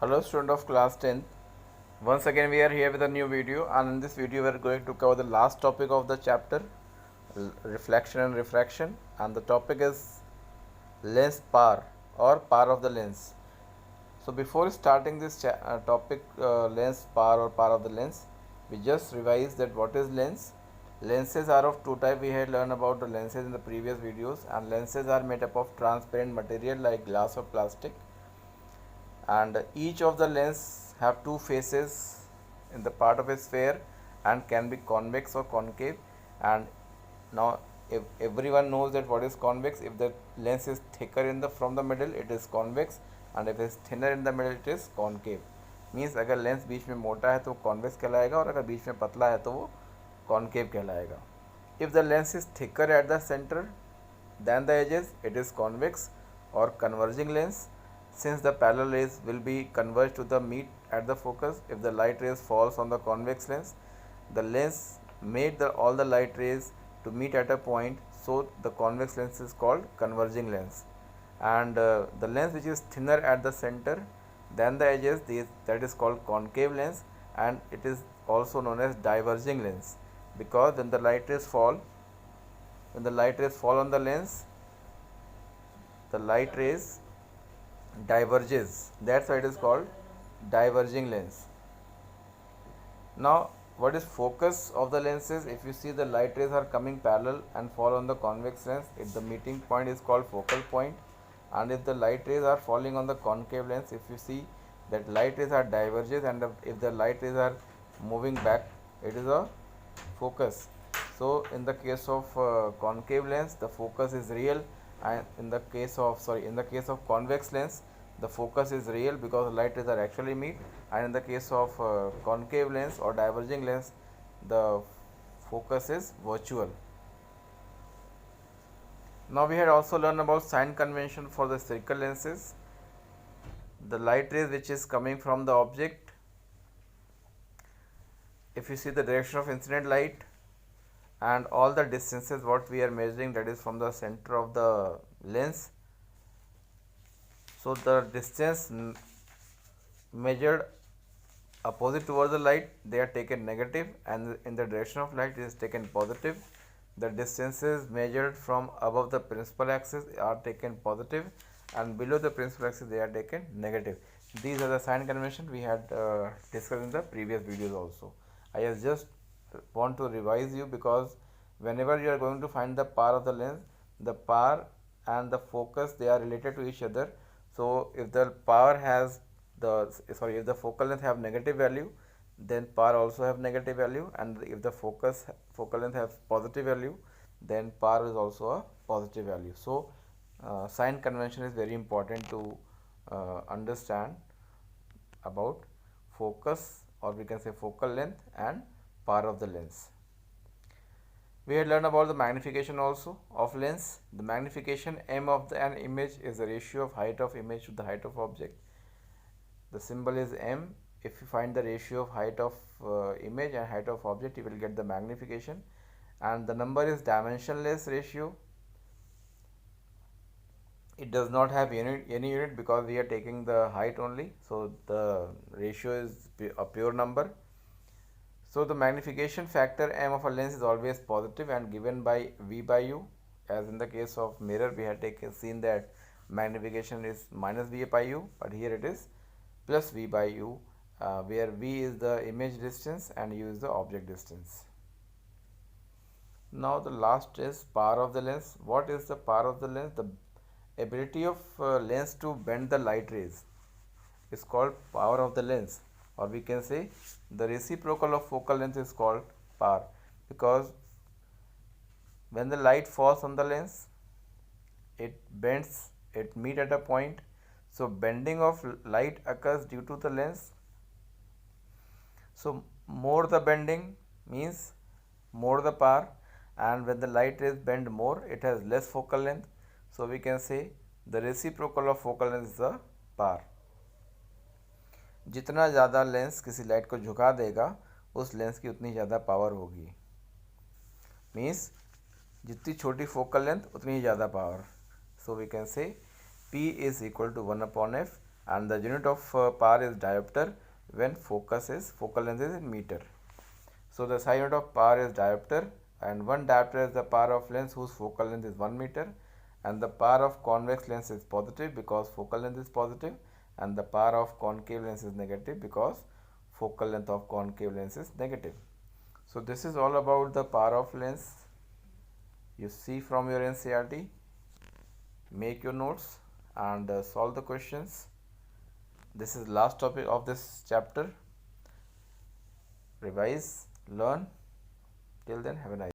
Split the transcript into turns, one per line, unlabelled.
Hello student of class 10th. Once again we are here with a new video, and in this video we are going to cover the last topic of the chapter, reflection and refraction, and the topic is lens power or power of the lens. So before starting this topic, lens power or power of the lens, we just revise that what is lens. Lenses are of two types. We had learned about the lenses in the previous videos, and lenses are made up of transparent material like glass or plastic, and each of the lens have two faces in the part of a sphere and can be convex or concave. And now if everyone knows that what is convex. If the lens is thicker in the from the middle, it is convex, and if it is thinner in the middle, it is concave. Means अगर lens बीच में मोटा है तो convex कहलाएगा, और अगर बीच में पतला है तो वो कॉन्केव कहलाएगा. If the lens is thicker at the centre than the edges, it is convex or converging lens, since the parallel rays will be converged to the meet at the focus. If the light rays falls on the convex lens, the lens made all the light rays to meet at a point, so the convex lens is called converging lens. And the lens which is thinner at the center than the edges, that is called concave lens, and it is also known as diverging lens, because when the light rays fall on the lens, the light rays diverges. That's why it is called diverging lens. Now, what is focus of the lenses? If you see the light rays are coming parallel and fall on the convex lens, if the meeting point is called focal point. And if the light rays are falling on the concave lens, if you see that light rays are diverges, and if the light rays are moving back, it is a focus. So in the case of concave lens, the focus is real, and in the case of convex lens, the focus is real because the light rays are actually meet, and in the case of concave lens or diverging lens, the focus is virtual. Now we had also learned about sign convention for the spherical lenses. The light rays which is coming from the object, if you see the direction of incident light and all the distances what we are measuring, that is from the center of the lens, so the distance measured opposite towards the light, they are taken negative, and in the direction of light it is taken positive. The distances measured from above the principal axis are taken positive, and below the principal axis they are taken negative. These are the sign convention we had discussed in the previous videos also. I just want to revise you, because whenever you are going to find the power of the lens, the power and the focus, they are related to each other. So if the power has if the focal length have negative value, then power also have negative value, and if the focal length have positive value, then power is also a positive value. So sign convention is very important to understand about focus, or we can say focal length, and power of the lens. We had learned about the magnification also of lens. The magnification m of an image is the ratio of height of image to the height of object. The symbol is m. If you find the ratio of height of image and height of object, you will get the magnification. And the number is dimensionless ratio. It does not have any unit because we are taking the height only. So the ratio is a pure number. So the magnification factor m of a lens is always positive and given by v by u. As in the case of mirror, we had seen that magnification is minus v by u, but here it is plus v by u, where v is the image distance and u is the object distance. Now the last is power of the lens. What is the power of the lens? The ability of lens to bend the light rays is called power of the lens, or we can say the reciprocal of focal length is called power, because when the light falls on the lens, it bends, it meet at a point. So bending of light occurs due to the lens. So more the bending means more the power, and when the light rays bend more, it has less focal length. So we can say the reciprocal of focal length is the power. जितना ज़्यादा lens किसी light को झुका देगा, उस lens की उतनी ज़्यादा पावर होगी. मीन्स जितनी छोटी फोकल लेंथ उतनी ही ज़्यादा power. So we can say P is equal to 1/f. and the unit of power is diopter when focal length is in meter. So the SI unit of power is diopter, and one diopter is the power of lens whose focal length is 1 meter, and the power of convex lens is positive because focal length is positive, and the power of concave lens is negative because focal length of concave lens is negative. So this is all about the power of lens. You see from your NCERT, make your notes and solve the questions. This is last topic of this chapter. Revise, learn. Till then, have a nice day.